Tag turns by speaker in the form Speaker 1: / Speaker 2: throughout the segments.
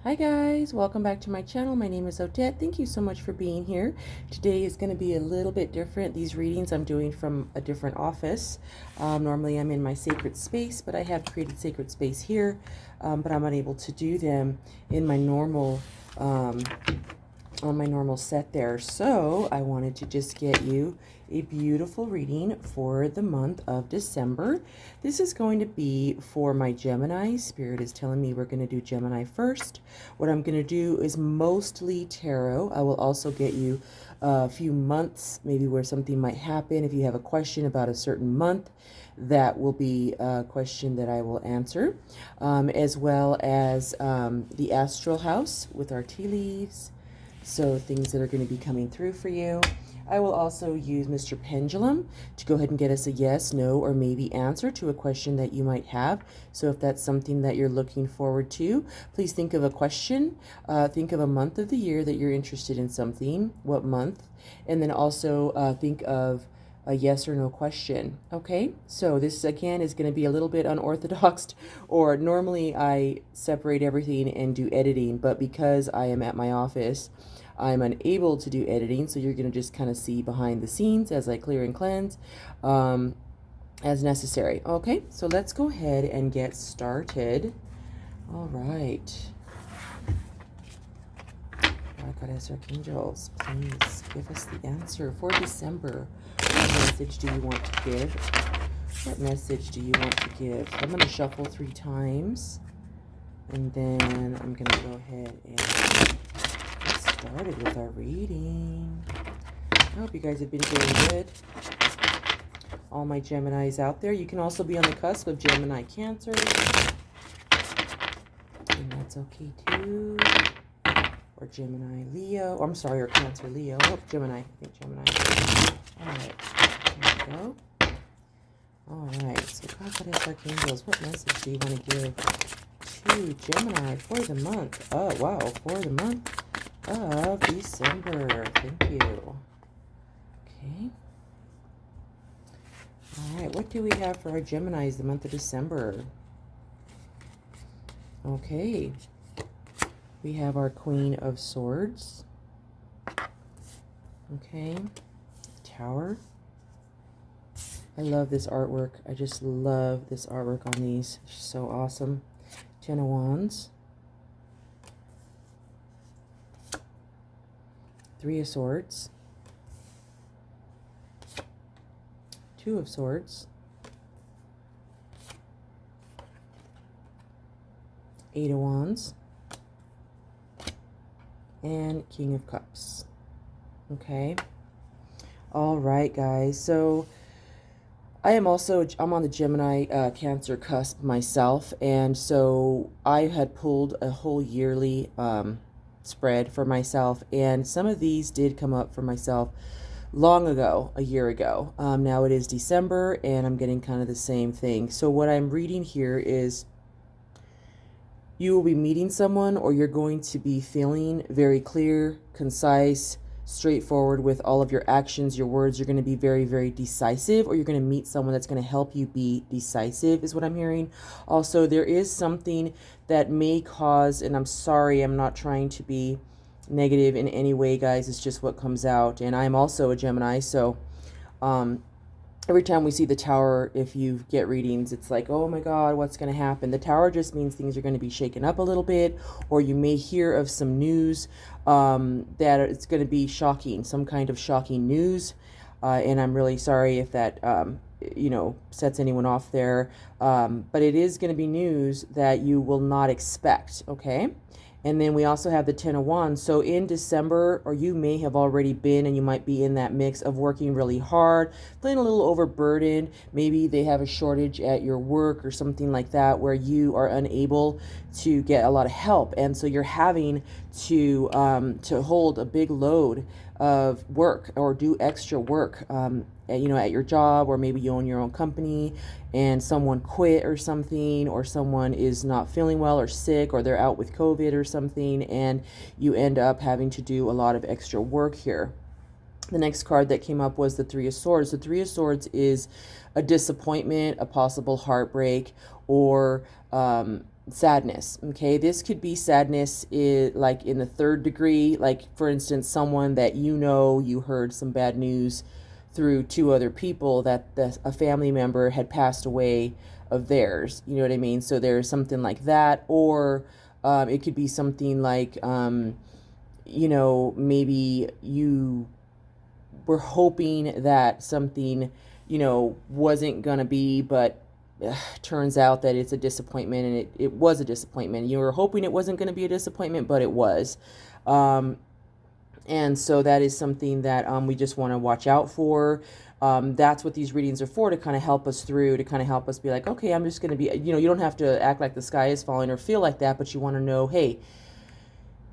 Speaker 1: Hi guys, welcome back to my channel. My name is Odette. Thank you so much for being here. Today is going to be a little bit different. These readings I'm doing from a different office. Normally I'm in my sacred space, but I have created sacred space here, but I'm unable to do them in my normal on my normal set there. So I wanted to just get you a beautiful reading for the month of December. This is going to be for my Gemini. Spirit is telling me we're going to do Gemini first. What I'm going to do is mostly tarot. I will also get you a few months, maybe where something might happen. If you have a question about a certain month, that will be a question that I will answer, as well as the astral house with our tea leaves. So things that are going to be coming through for you. I will also use Mr. Pendulum to go ahead and get us a yes, no, or maybe answer to a question that you might have. So if that's something that you're looking forward to, please think of a question. Think of a month of the year that you're interested in something, what month, and then also think of a yes or no question. Okay, so this again is going to be a little bit unorthodox, or normally I separate everything and do editing, but because I am at my office, I'm unable to do editing, so you're going to just kind of see behind the scenes as I clear and cleanse as necessary. Okay, so let's go ahead and get started. All right. Goddess Archangels, please give us the answer for December. What message do you want to give? What message do you want to give? I'm going to shuffle 3 times, and then I'm going to go ahead and get started with our reading. I hope you guys have been doing good. All my Geminis out there. You can also be on the cusp of Gemini Cancer, and that's okay too. Or Gemini Leo. Oh, I'm sorry, or Cancer Leo. Oh, Gemini. I think Gemini. All right. There we go. All right. So, Goddess Archangels, what message do you want to give to Gemini for the month? Oh, wow. For the month of December. Thank you. Okay. All right. What do we have for our Geminis the month of December? Okay. We have our Queen of Swords. Okay. Tower. I love this artwork. I just love this artwork on these. It's so awesome. 10 of Wands. 3 of Swords. 2 of Swords. 8 of Wands. And King of Cups. Okay. All right, guys. So I'm on the Gemini Cancer cusp myself, and so I had pulled a whole yearly spread for myself, and some of these did come up for myself long ago, a year ago. Now it is December, and I'm getting kind of the same thing. So what I'm reading here is you will be meeting someone, or you're going to be feeling very clear, concise, straightforward with all of your actions, your words. You're going to be very, very decisive, or you're going to meet someone that's going to help you be decisive, is what I'm hearing. Also, there is something that may cause, and I'm sorry, I'm not trying to be negative in any way, guys. It's just what comes out. And I'm also a Gemini, so every time we see the Tower, if you get readings, it's like, oh my God, what's going to happen? The Tower just means things are going to be shaken up a little bit, or you may hear of some news that it's going to be shocking, some kind of shocking news. And I'm really sorry if that, sets anyone off there. But it is going to be news that you will not expect, okay? And then we also have the 10 of Wands. So in December, or you may have already been, and you might be in that mix of working really hard, feeling a little overburdened. Maybe they have a shortage at your work or something like that, where you are unable to get a lot of help. And so you're having to hold a big load of work, or do extra work, at your job, or maybe you own your own company and someone quit or something, or someone is not feeling well or sick, or they're out with COVID or something, and you end up having to do a lot of extra work here. The next card that came up was the 3 of Swords. The 3 of Swords is a disappointment, a possible heartbreak, or sadness. Okay, this could be sadness like in the third degree, like for instance, someone that you heard some bad news through two other people that a family member had passed away of theirs. You know what I mean? So there's something like that, or it could be something like maybe you were hoping that something wasn't gonna be, but turns out that it's a disappointment, and it was a disappointment. You were hoping it wasn't going to be a disappointment, but it was. And so that is something that we just want to watch out for. That's what these readings are for, to kind of help us through, to kind of help us be like, okay, I'm just going to be, you don't have to act like the sky is falling or feel like that, but you want to know, hey,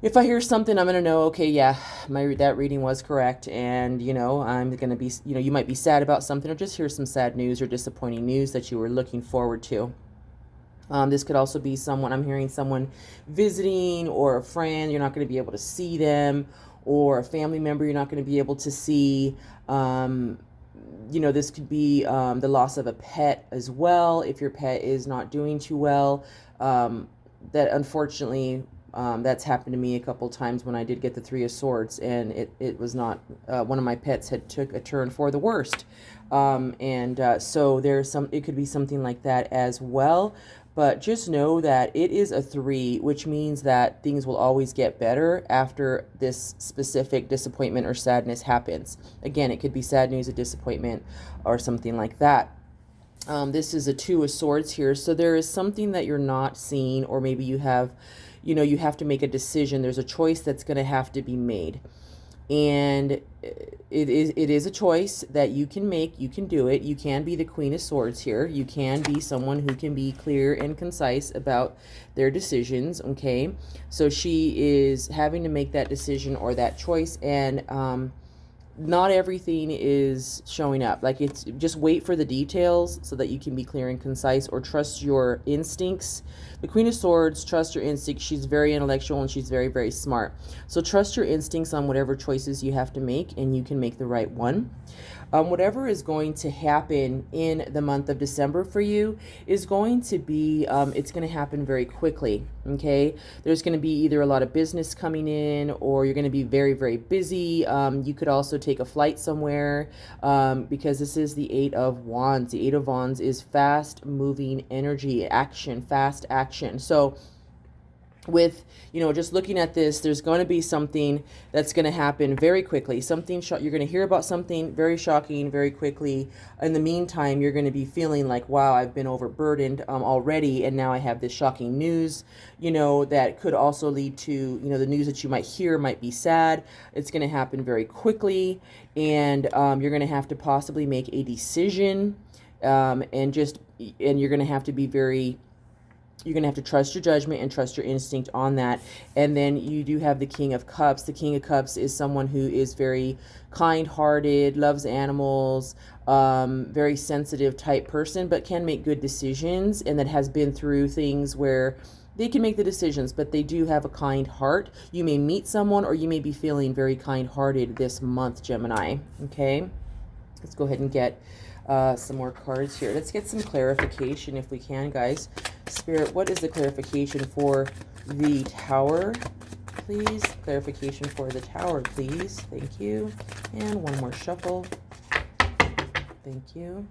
Speaker 1: if I hear something, I'm going to know, okay, yeah, that reading was correct. And, I'm going to be, you might be sad about something, or just hear some sad news or disappointing news that you were looking forward to. This could also be I'm hearing someone visiting, or a friend, you're not going to be able to see them, or a family member you're not going to be able to see. This could be the loss of a pet as well. If your pet is not doing too well, that unfortunately, that's happened to me a couple times when I did get the Three of Swords, and it was not, one of my pets had took a turn for the worst. So it could be something like that as well. But just know that it is a 3, which means that things will always get better after this specific disappointment or sadness happens. Again, it could be sad news, a disappointment, or something like that. This is a 2 of Swords here. So there is something that you're not seeing, or maybe you have to make a decision. There's a choice that's going to have to be made. And it is a choice that you can make. You can do it. You can be the Queen of Swords here. You can be someone who can be clear and concise about their decisions. Okay, so she is having to make that decision or that choice, and not everything is showing up. Like, it's just wait for the details so that you can be clear and concise, or trust your instincts. The Queen of Swords, trust your instincts. She's very intellectual, and she's very, very smart. So trust your instincts on whatever choices you have to make, and you can make the right one. Whatever is going to happen in the month of December for you is going to be, it's going to happen very quickly, okay? There's going to be either a lot of business coming in, or you're going to be very, very busy. You could also take a flight somewhere, because this is the 8 of Wands. The 8 of Wands is fast-moving energy, action, fast action. So with, just looking at this, there's going to be something that's going to happen very quickly. You're going to hear about something very shocking very quickly. In the meantime, you're going to be feeling like, wow, I've been overburdened already, and now I have this shocking news, that could also lead to, the news that you might hear might be sad. It's going to happen very quickly, and you're going to have to possibly make a decision, and you're going to have to be you're going to have to trust your judgment and trust your instinct on that. And then you do have the King of Cups. The King of Cups is someone who is very kind-hearted, loves animals, very sensitive type person, but can make good decisions, and that has been through things where they can make the decisions, but they do have a kind heart. You may meet someone, or you may be feeling very kind-hearted this month, Gemini. Okay, let's go ahead and get some more cards here. Let's get some clarification if we can, guys. Spirit, what is the clarification for the Tower, please? Clarification for the Tower, please. Thank you. And one more shuffle. Thank you.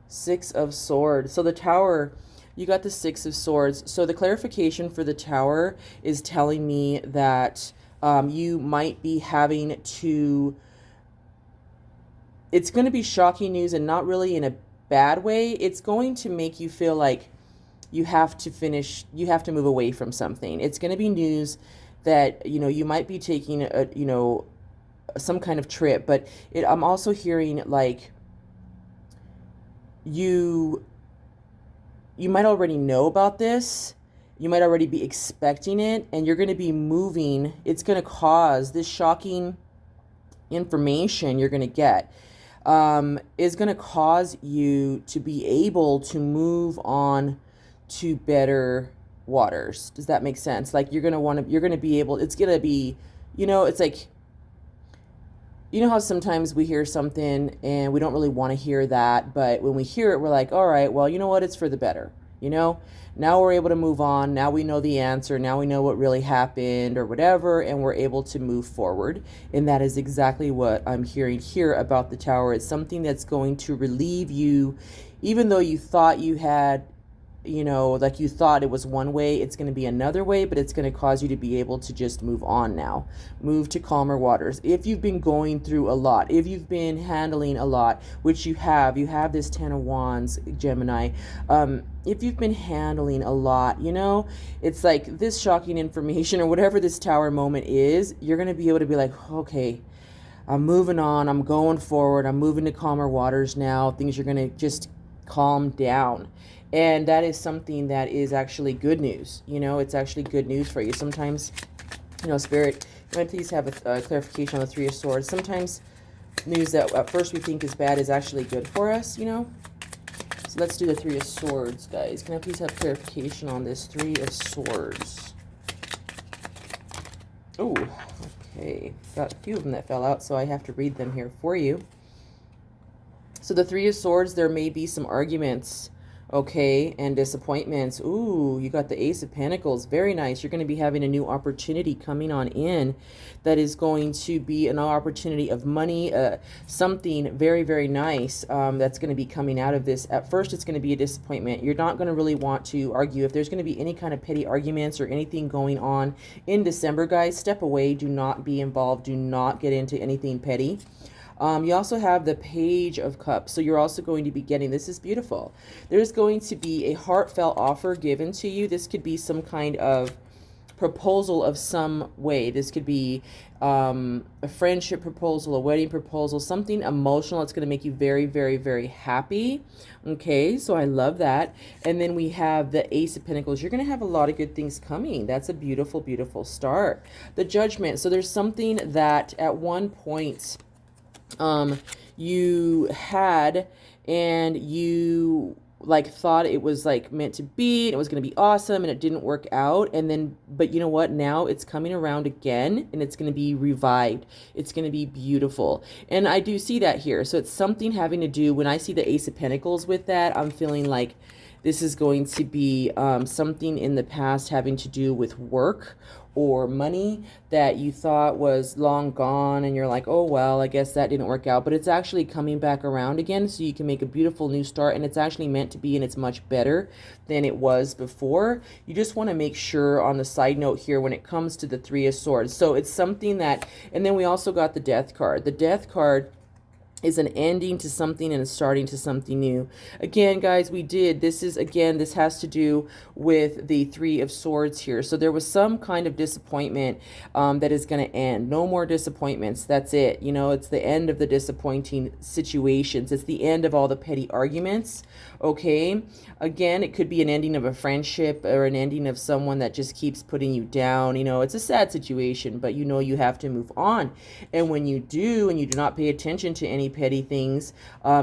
Speaker 1: 6 of Swords. So the Tower, you got the 6 of Swords. So the clarification for the Tower is telling me that you might be having to... It's going to be shocking news, and not really in a bad way. It's going to make you feel like you have to move away from something. It's going to be news that, you might be taking some kind of trip, but I'm also hearing like you might already know about this. You might already be expecting it, and you're going to be moving. It's going to cause this shocking information you're going to get. Is going to cause you to be able to move on to better waters. Does that make sense? Like, you're going to be able, it's going to be, it's like, how sometimes we hear something and we don't really want to hear that, but when we hear it, we're like, all right, well, you know what? It's for the better. you know? Now we're able to move on. Now we know the answer. Now we know what really happened or whatever, and we're able to move forward. And that is exactly what I'm hearing here about the Tower. It's something that's going to relieve you, even though you thought you had, you know, like you thought it was one way, it's going to be another way, but it's going to cause you to be able to just move on now. Move to calmer waters. If you've been going through a lot, if you've been handling a lot, which you have this 10 of Wands, Gemini. If you've been handling a lot, you know, it's like this shocking information or whatever this Tower moment is, you're going to be able to be like, okay, I'm moving on. I'm going forward. I'm moving to calmer waters now. Things are going to just calm down. And that is something that is actually good news. You know, it's actually good news for you. Sometimes, you know, Spirit, you might please have a clarification on the Three of Swords. Sometimes news that at first we think is bad is actually good for us, you know. So let's do the Three of Swords, guys. Can I please have clarification on this Three of Swords? Oh, okay. Got a few of them that fell out, so I have to read them here for you. So the Three of Swords, there may be some arguments, okay, and disappointments. Ooh, you got the Ace of Pentacles. Very nice. You're going to be having a new opportunity coming on in that is going to be an opportunity of money, something very, very nice that's going to be coming out of this. At first, it's going to be a disappointment. You're not going to really want to argue. If there's going to be any kind of petty arguments or anything going on in December, guys, step away. Do not be involved. Do not get into anything petty. You also have the Page of Cups. So you're also going to be getting, this is beautiful. There's going to be a heartfelt offer given to you. This could be some kind of proposal of some way. This could be a friendship proposal, a wedding proposal, something emotional. It's going to make you very, very, very happy. Okay, so I love that. And then we have the Ace of Pentacles. You're going to have a lot of good things coming. That's a beautiful, beautiful start. The Judgment. So there's something that at one point you had, and you like thought it was like meant to be, and it was going to be awesome, and it didn't work out. And then, but you know what? Now it's coming around again, and it's going to be revived. It's going to be beautiful. And I do see that here. So it's something having to do, when I see the Ace of Pentacles with that, I'm feeling like this is going to be something in the past having to do with work or money that you thought was long gone, and you're like, oh, well, I guess that didn't work out. But it's actually coming back around again, so you can make a beautiful new start, and it's actually meant to be, and it's much better than it was before. You just want to make sure on the side note here when it comes to the Three of Swords. So it's something that, and then we also got the Death card. The Death card is an ending to something and a starting to something new. Again, guys, this has to do with the Three of Swords here. So there was some kind of disappointment that is going to end. No more disappointments. That's it. You know, it's the end of the disappointing situations. It's the end of all the petty arguments. Okay. Again, it could be an ending of a friendship or an ending of someone that just keeps putting you down. You know, it's a sad situation, but you know you have to move on. And when you do, and you do not pay attention to any petty things,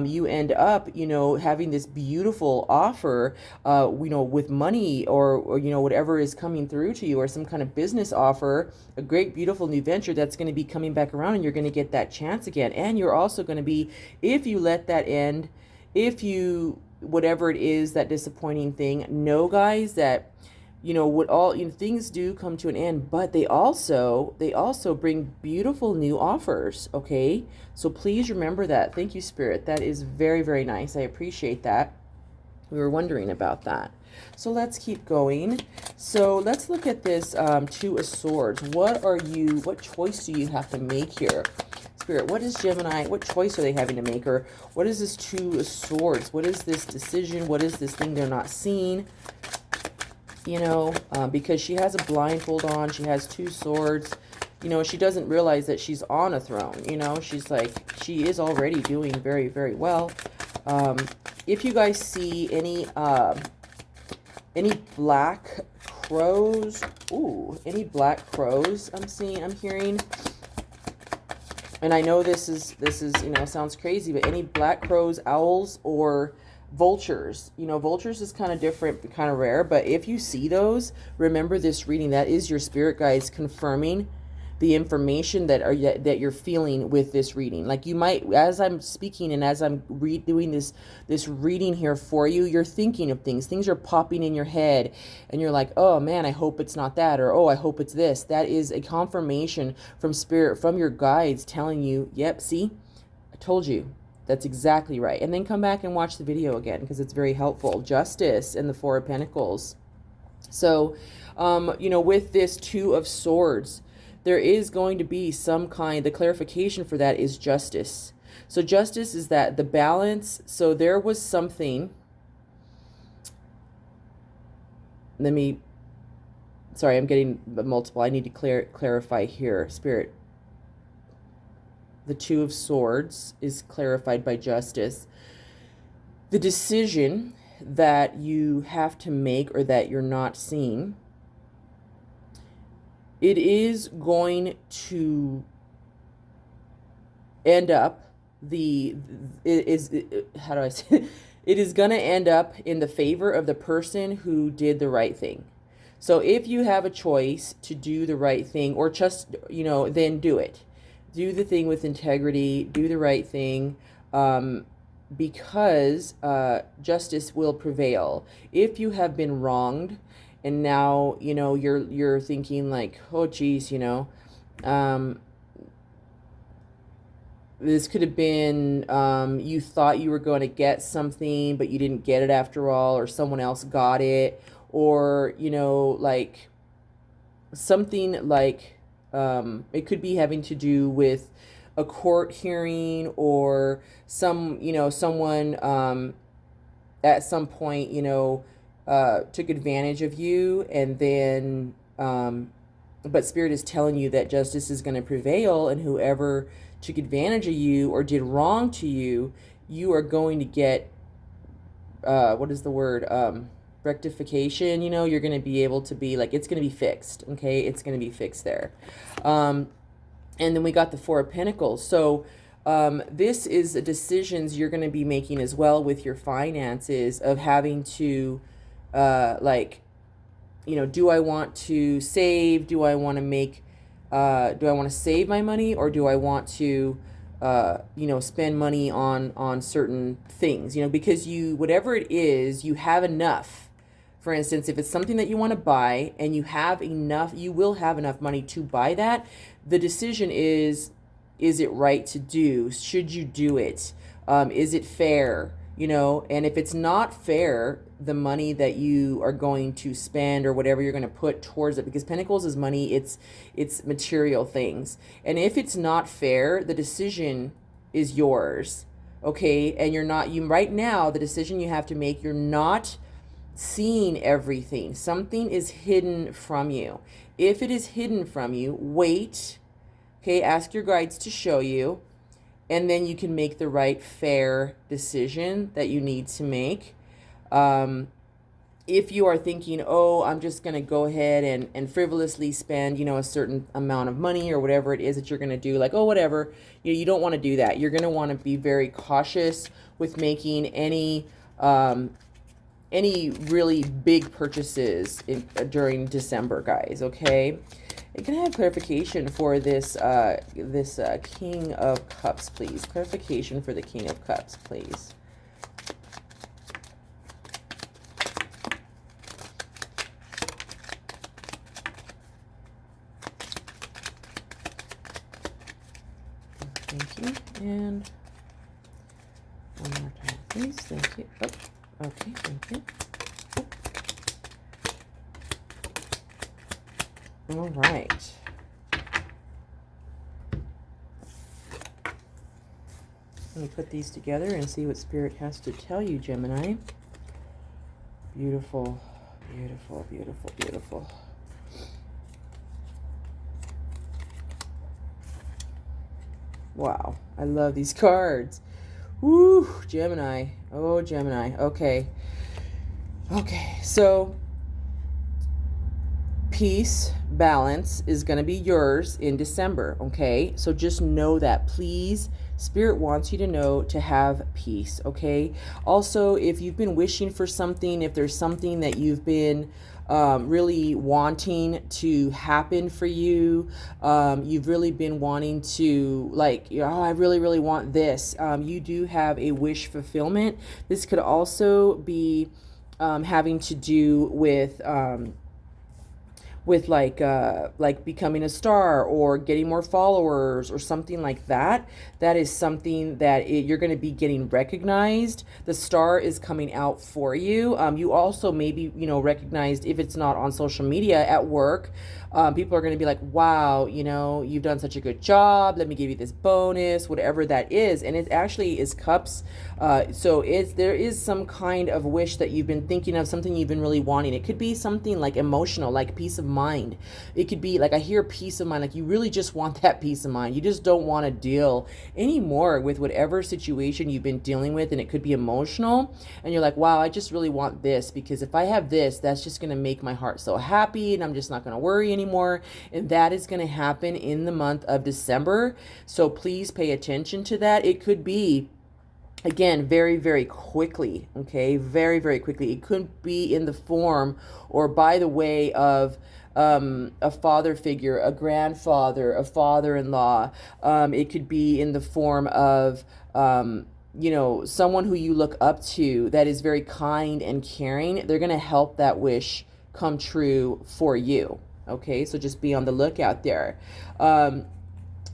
Speaker 1: you end up, you know, having this beautiful offer, you know, with money or, you know, whatever is coming through to you, or some kind of business offer, a great, beautiful new venture that's going to be coming back around, and you're going to get that chance again. And you're also going to be, if you let that end, if you, whatever it is, that disappointing thing, know, guys, that, you know, what all, you know, things do come to an end, but they also bring beautiful new offers. Okay, so please remember that. Thank you, Spirit. That is very, very nice. I appreciate that. We were wondering about that. So let's keep going. So let's look at this Two of Swords. What choice do you have to make here? Spirit, what is Gemini? What choice are they having to make? Or what is this Two of Swords? What is this decision? What is this thing they're not seeing? You know, because she has a blindfold on. She has two swords. You know, she doesn't realize that she's on a throne. You know, she's like, she is already doing very, very well. If you guys see any black crows, any black crows I'm hearing. And I know this is, you know, sounds crazy, but any black crows, owls, or vultures. You know, vultures is kind of different, kind of rare, but if you see those, remember this reading. That is your spirit guides confirming the information that you're feeling with this reading. Like you might, as I'm speaking and as I'm doing this reading here for you, you're thinking of things are popping in your head, and you're like, oh man, I hope it's not that, or oh, I hope it's this. That is a confirmation from spirit, from your guides, telling you, yep, see, I told you, that's exactly right. And then come back and watch the video again, because it's very helpful. Justice and the Four of Pentacles. So you know, with this Two of Swords, there is going to be some kind, the clarification for that is justice. So justice is that the balance. So there was something, sorry, I'm getting multiple. I need to clarify here. Spirit, the Two of Swords is clarified by justice. The decision that you have to make, or that you're not seeing, it is going to end up how do I say it? It is going to end up in the favor of the person who did the right thing. So if you have a choice to do the right thing, or just, you know, then do it. Do the thing with integrity, do the right thing, because justice will prevail. If you have been wronged, and now, you know, you're thinking like, oh geez, you know, this could have been, you thought you were going to get something, but you didn't get it after all, or someone else got it, or, you know, like something like, it could be having to do with a court hearing, or some, you know, someone, at some point, you know, took advantage of you, and then, but Spirit is telling you that justice is going to prevail, and whoever took advantage of you or did wrong to you, you are going to get, what is the word? Rectification. You know, you're going to be able to be like, it's going to be fixed. Okay. It's going to be fixed there. And then we got the Four of Pentacles. So, this is the decisions you're going to be making as well with your finances, of having to, like, you know, do I want to save? Do I want to make, do I want to save my money, or do I want to, you know, spend money on certain things, you know, because whatever it is, you have enough. For instance, if it's something that you want to buy and you have enough, you will have enough money to buy that. The decision is it right to do? Should you do it? Is it fair? You know, and if it's not fair, the money that you are going to spend, or whatever you're going to put towards it, because Pentacles is money, it's material things. And if it's not fair, the decision is yours. Okay. And right now, the decision you have to make, you're not seeing everything. Something is hidden from you. If it is hidden from you, wait. Okay. Ask your guides to show you. And then you can make the right, fair decision that you need to make. If you are thinking, oh, I'm just going to go ahead and frivolously spend, you know, a certain amount of money, or whatever it is that you're going to do, like, oh, whatever, you don't want to do that. You're going to want to be very cautious with making any really big purchases during December, guys. Okay. Can I have clarification for this King of Cups, please? Clarification for the King of Cups, please. Thank you. And one more time, please. Thank you. Oh, okay. Thank you. All right. Let me put these together and see what Spirit has to tell you, Gemini. Beautiful, beautiful, beautiful, beautiful. Wow, I love these cards. Woo, Gemini. Oh, Gemini. Okay. Okay, so peace, balance is going to be yours in December, okay? So just know that, please. Spirit wants you to know to have peace, okay? Also, if you've been wishing for something, if there's something that you've been really wanting to happen for you, you've really been wanting to, like, oh, I really, really want this. You do have a wish fulfillment. This could also be having to do with like becoming a star or getting more followers or something like that. That is something that you're going to be getting recognized. The star is coming out for you. You also maybe, recognized, if it's not on social media, at work. People are going to be like, wow, you've done such a good job. Let me give you this bonus, whatever that is. And it actually is cups. So there is some kind of wish that you've been thinking of, something you've been really wanting. It could be something like emotional, like peace of mind. It could be like, I hear peace of mind, like you really just want that peace of mind. You just don't want to deal anymore with whatever situation you've been dealing with. And it could be emotional. And you're like, wow, I just really want this, because if I have this, that's just going to make my heart so happy, and I'm just not going to worry anymore. And that is going to happen in the month of December. So please pay attention to that. It could be, again, very, very quickly, okay? Very, very quickly. It could be in the form or by the way of a father figure, a grandfather, a father-in-law. It could be in the form of, someone who you look up to that is very kind and caring. They're going to help that wish come true for you, okay? So just be on the lookout there.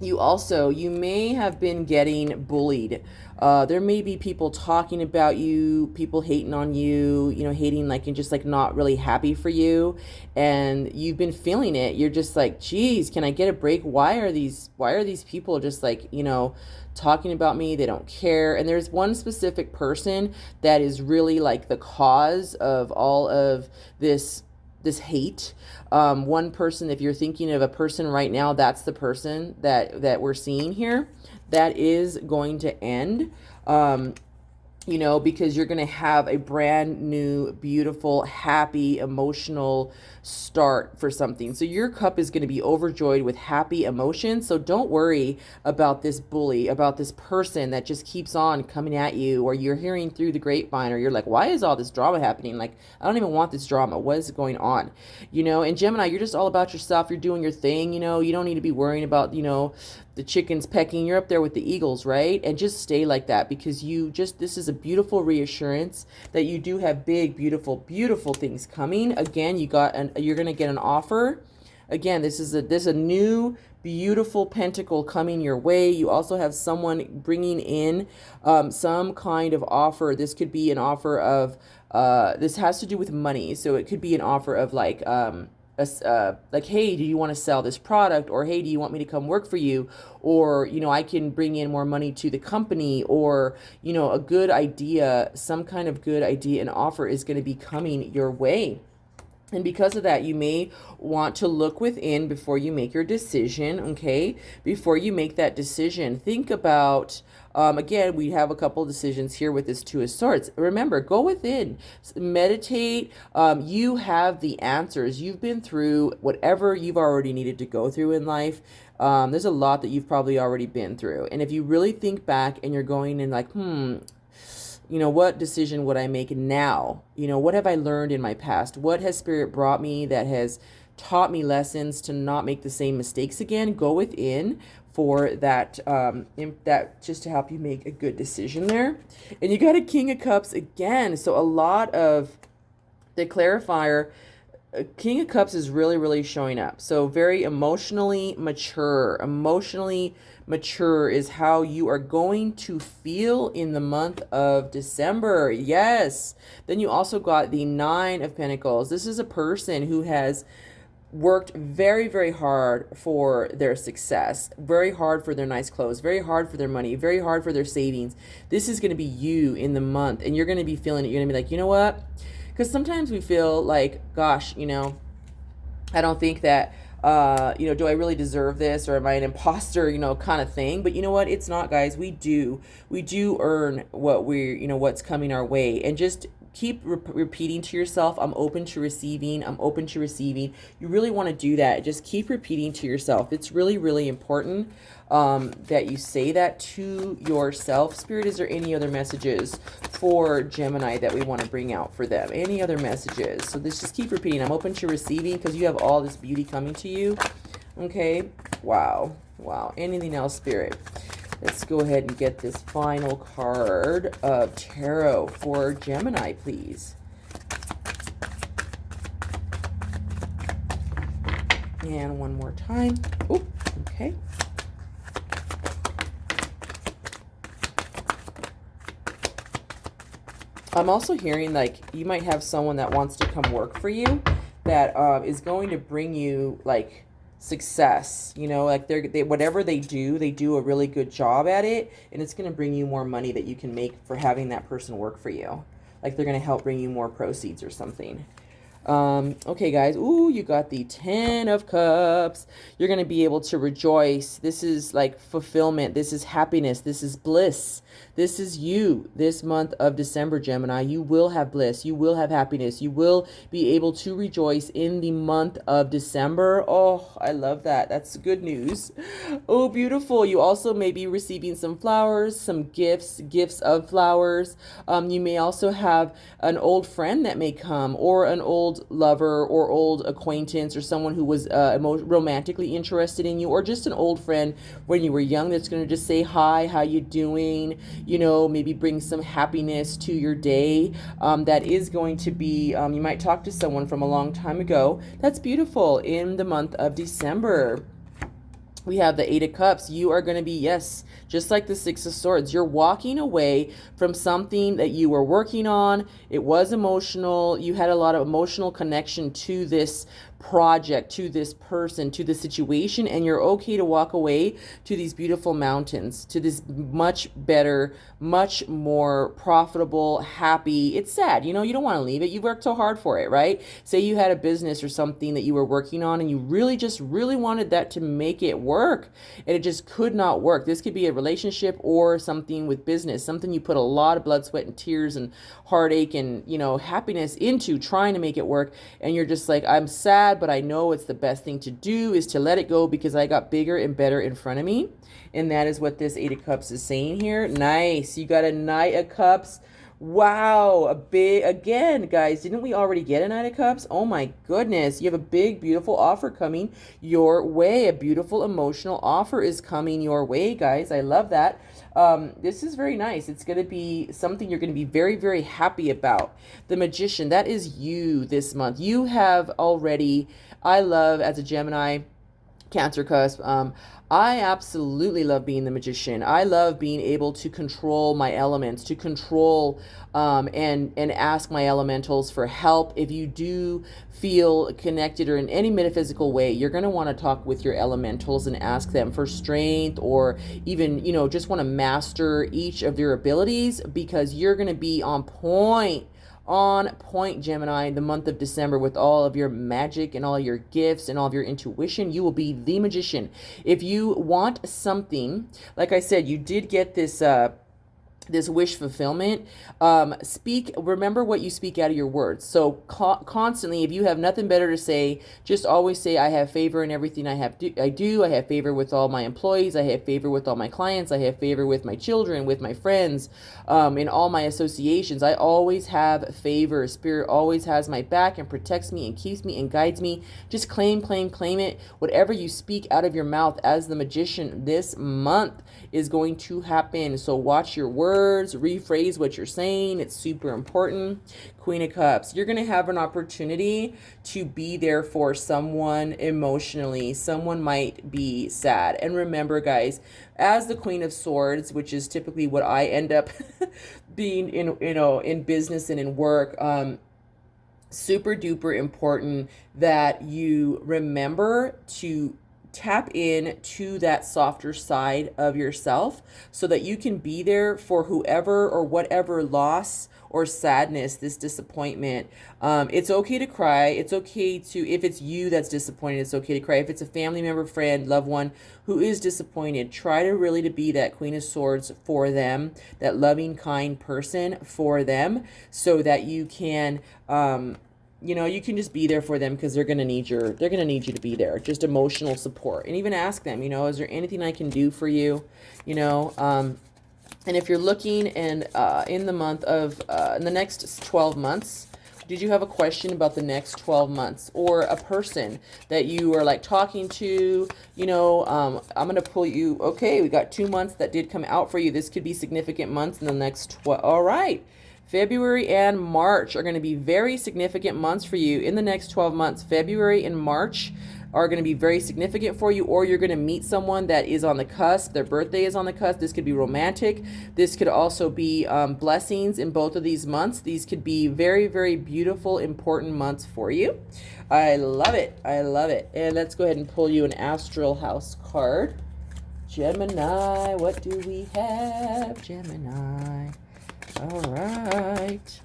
Speaker 1: You may have been getting bullied. There may be people talking about you, people hating on you, hating, like, and just like not really happy for you. And you've been feeling it. You're just like, geez, can I get a break? Why are these people just like, talking about me? They don't care. And there's one specific person that is really like the cause of all of this hate. One person, if you're thinking of a person right now, that's the person that we're seeing here. That is going to end. Because you're going to have a brand new, beautiful, happy, emotional start for something. So your cup is going to be overjoyed with happy emotions. So don't worry about this bully, about this person that just keeps on coming at you, or you're hearing through the grapevine, or you're like, why is all this drama happening? Like, I don't even want this drama. What is going on? And Gemini, you're just all about yourself. You're doing your thing. You don't need to be worrying about, the chickens pecking. You're up there with the eagles, right? And just stay like that, because this is a beautiful reassurance that you do have big, beautiful, beautiful things coming. Again, you're going to get an offer. Again, this is a new, beautiful pentacle coming your way. You also have someone bringing in some kind of offer. This could be an offer of, this has to do with money. So it could be an offer of like, like, hey, do you want to sell this product? Or, hey, do you want me to come work for you? Or, I can bring in more money to the company. Or, a good idea, some kind of good idea and offer is going to be coming your way. And because of that, you may want to look within before you make your decision, okay? Before you make that decision, think about, again, we have a couple of decisions here with this Two of Swords. Remember, go within, meditate. You have the answers. You've been through whatever you've already needed to go through in life. There's a lot that you've probably already been through. And if you really think back and you're going in like, what decision would I make now? What have I learned in my past? What has Spirit brought me that has taught me lessons to not make the same mistakes again? Go within for that, that just to help you make a good decision there. And you got a King of Cups again. So a lot of the clarifier, King of Cups is really, really showing up. So very emotionally mature. Emotionally mature is how you are going to feel in the month of December. Yes. Then you also got the Nine of Pentacles. This is a person who has worked very, very hard for their success, very hard for their nice clothes, very hard for their money, very hard for their savings. This is going to be you in the month, and you're going to be feeling it. You're going to be like, you know what? Because sometimes we feel like, gosh, I don't think that, do I really deserve this, or am I an imposter, kind of thing. But you know what? It's not, guys. We do earn what what's coming our way. And just keep repeating to yourself, I'm open to receiving, I'm open to receiving. You really want to do that. Just keep repeating to yourself. It's really, really important that you say that to yourself. Spirit, is there any other messages for Gemini that we want to bring out for them? Any other messages? So this, just keep repeating. I'm open to receiving, because you have all this beauty coming to you. Okay. Wow. Wow. Anything else, Spirit? Let's go ahead and get this final card of tarot for Gemini, please. And one more time. Oh, okay. I'm also hearing like you might have someone that wants to come work for you that is going to bring you like success, you know, like they whatever they do a really good job at it, and it's going to bring you more money that you can make for having that person work for you. Like they're going to help bring you more proceeds or something. Okay, guys. Ooh, you got the 10 of Cups. You're going to be able to rejoice. This is like fulfillment. This is happiness. This is bliss. This is you this month of December, Gemini. You will have bliss. You will have happiness. You will be able to rejoice in the month of December. Oh, I love that. That's good news. Oh, beautiful. You also may be receiving some flowers, some gifts of flowers. You may also have an old friend that may come, or an old lover or old acquaintance, or someone who was romantically interested in you, or just an old friend when you were young that's going to just say hi, how you doing, you know, maybe bring some happiness to your day. That is going to be, you might talk to someone from a long time ago. That's beautiful in the month of December. We have the 8 of Cups. You are going to be, yes, just like the 6 of Swords. You're walking away from something that you were working on. It was emotional. You had a lot of emotional connection to this project, to this person, to the situation, and you're okay to walk away to these beautiful mountains, to this much better, much more profitable, happy. It's sad, you know, you don't want to leave it. You worked so hard for it, right? Say you had a business or something that you were working on, and you really wanted that to make it work, and it just could not work. This could be a relationship or something with business, something you put a lot of blood, sweat, and tears and heartache and, you know, happiness into trying to make it work, and you're just like, I'm sad, but I know it's the best thing to do is to let it go, because I got bigger and better in front of me. And that is what this 8 of Cups is saying here. Nice. You got a Knight of Cups. Wow. A big, again, guys, didn't we already get a Knight of Cups? Oh my goodness. You have a big, beautiful offer coming your way. A beautiful emotional offer is coming your way, guys. I love that. This is very nice. It's going to be something you're going to be very, very happy about. The Magician, that is you this month. You have already, I love, as a Gemini, Cancer cusp, I absolutely love being the Magician. I love being able to control my elements, to control and ask my elementals for help. If you do feel connected or in any metaphysical way, you're going to want to talk with your elementals and ask them for strength, or even, you know, just want to master each of their abilities, because you're going to be on point, Gemini, the month of December, with all of your magic and all your gifts and all of your intuition. You will be the Magician. If you want something, like I said, you did get this this wish fulfillment. Remember what you speak out of your words. So constantly, if you have nothing better to say, just always say, I have favor in everything I do. I have favor with all my employees. I have favor with all my clients. I have favor with my children, with my friends, in all my associations. I always have favor. Spirit always has my back and protects me and keeps me and guides me. Just claim it. Whatever you speak out of your mouth as the Magician this month is going to happen. So watch your words, rephrase what you're saying. It's super important. Queen of Cups, you're going to have an opportunity to be there for someone emotionally. Someone might be sad. And remember, guys, as the Queen of Swords, which is typically what I end up being in business and in work, super duper important that you remember to tap in to that softer side of yourself, so that you can be there for whoever or whatever loss or sadness, this disappointment. It's okay to cry. It's okay to, if it's you that's disappointed, it's okay to cry. If it's a family member, friend, loved one who is disappointed, try to really to be that Queen of Swords for them, that loving, kind person for them, so that you can, you know, you can just be there for them, because they're going to need you to be there. Just emotional support. And even ask them, you know, is there anything I can do for you? You know, and if you're looking in the month of, in the next 12 months, did you have a question about the next 12 months, or a person that you are like talking to? You know, I'm going to pull you. Okay, we got 2 months that did come out for you. This could be significant months in the next 12. All right. February and March are going to be very significant months for you in the next 12 months. February and March are going to be very significant for you, or you're going to meet someone that is on the cusp. Their birthday is on the cusp. This could be romantic. This could also be blessings in both of these months. These could be very, very beautiful, important months for you. I love it. I love it. And let's go ahead and pull you an Astral House card. Gemini, what do we have? Gemini. All right.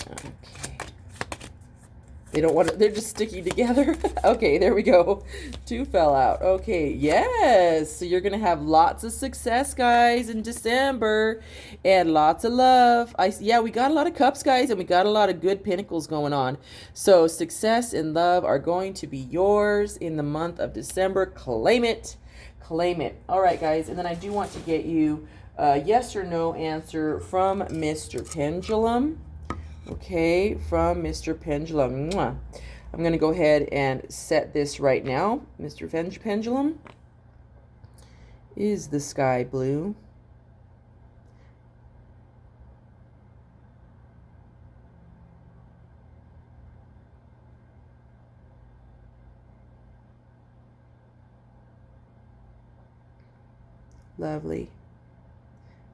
Speaker 1: Okay. They don't want to, they're just sticky together. Okay, there we go. 2 fell out. Okay, yes. So you're going to have lots of success, guys, in December, and lots of love. Yeah, we got a lot of cups, guys, and we got a lot of good pentacles going on. So success and love are going to be yours in the month of December. Claim it. Claim it. All right, guys. And then I do want to get you a yes or no answer from Mr. Pendulum. Okay, from Mr. Pendulum. Mwah. I'm going to go ahead and set this right now. Mr. Pendulum, is the sky blue? Lovely.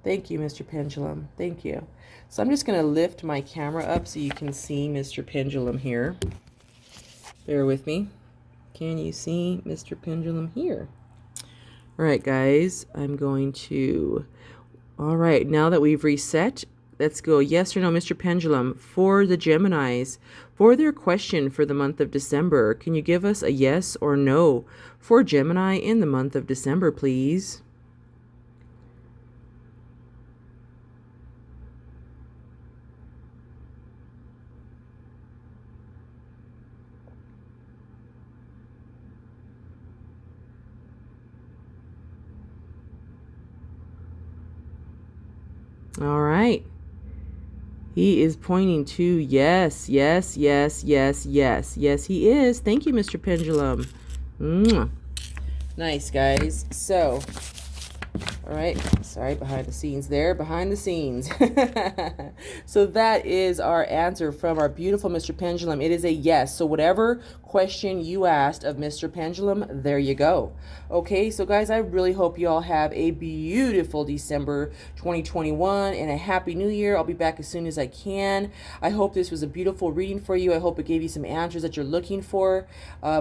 Speaker 1: Thank you, Mr. Pendulum. Thank you. So I'm just going to lift my camera up so you can see Mr. Pendulum here. Bear with me. Can you see Mr. Pendulum here? All right, guys. I'm going to... All right, now that we've reset, let's go yes or no, Mr. Pendulum, for the Geminis, for their question for the month of December. Can you give us a yes or no for Gemini in the month of December, please? All right. He is pointing to yes, yes, yes, yes, yes. Yes, he is. Thank you, Mr. Pendulum. Mwah. Nice, guys. So, all right. Sorry, behind the scenes there. Behind the scenes. So that is our answer from our beautiful Mr. Pendulum. It is a yes. So whatever question you asked of Mr. Pendulum, there you go. Okay, so guys, I really hope you all have a beautiful December 2021 and a happy new year. I'll be back as soon as I can. I hope this was a beautiful reading for you. I hope it gave you some answers that you're looking for.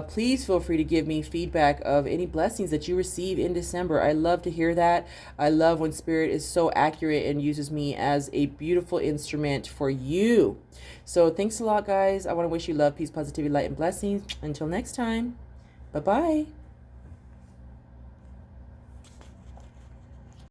Speaker 1: Please feel free to give me feedback of any blessings that you receive in December. I love to hear that. I love when Spirit is so accurate and uses me as a beautiful instrument for you. So thanks a lot, guys. I want to wish you love, peace, positivity, light, and blessings. Until next time, bye-bye.